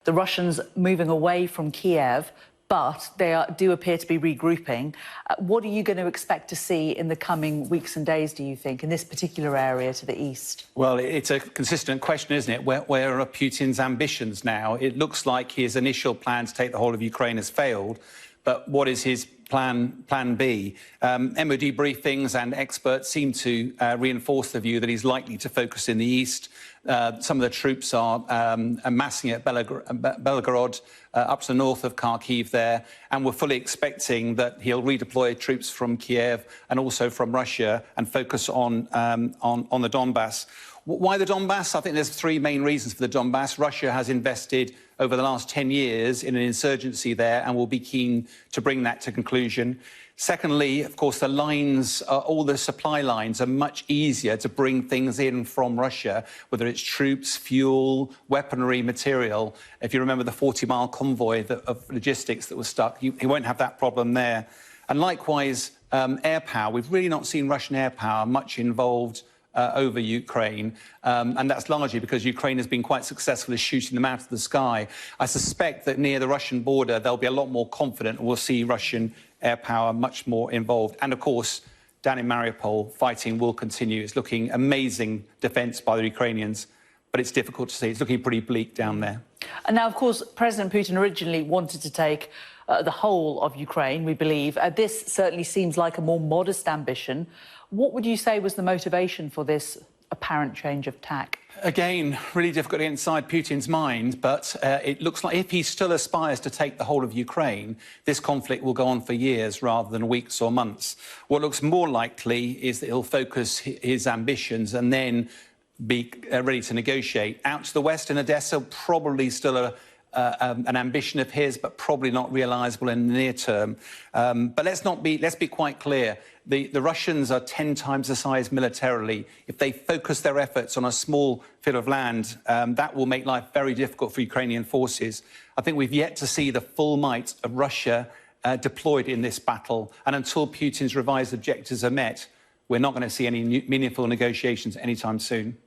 the Russians moving away from Kiev, but they do appear to be regrouping. What are you going to expect to see in the coming weeks and days, do you think, in this particular area to the east? Well, it's a consistent question, isn't it? Where are Putin's ambitions now? It looks like his initial plan to take the whole of Ukraine has failed, but what is his plan B? MOD briefings and experts seem to reinforce the view that he's likely to focus in the east. Some of the troops are amassing at Belgorod, up to the north of Kharkiv there, and we're fully expecting that he'll redeploy troops from Kiev and also from Russia and focus on the Donbas. Why the Donbas? I think there's three main reasons for the Donbas. Russia has invested over the last 10 years in an insurgency there and will be keen to bring that to conclusion. Secondly, of course, the lines, all the supply lines are much easier to bring things in from Russia, whether it's troops, fuel, weaponry, material. If you remember the 40-mile convoy of logistics that was stuck, he won't have that problem there. And likewise, air power. We've really not seen Russian air power much involved over Ukraine, and that's largely because Ukraine has been quite successful in shooting them out of the sky. I suspect that near the Russian border they'll be a lot more confident and we'll see Russian air power much more involved. And of course, down in Mariupol, fighting will continue. It's looking amazing defence by the Ukrainians, but it's difficult to see. It's looking pretty bleak down there. And now, of course, President Putin originally wanted to take the whole of Ukraine, we believe. This certainly seems like a more modest ambition. What would you say was the motivation for this apparent change of tack? Again, really difficult to get inside Putin's mind, but it looks like if he still aspires to take the whole of Ukraine, this conflict will go on for years rather than weeks or months. What looks more likely is that he'll focus his ambitions and then be ready to negotiate. Out to the west in Odessa, probably still an ambition of his, but probably not realisable in the near term. But let's be quite clear. The Russians are 10 times the size militarily. If they focus their efforts on a small field of land, that will make life very difficult for Ukrainian forces. I think we've yet to see the full might of Russia deployed in this battle. And until Putin's revised objectives are met, we're not going to see any meaningful negotiations anytime soon.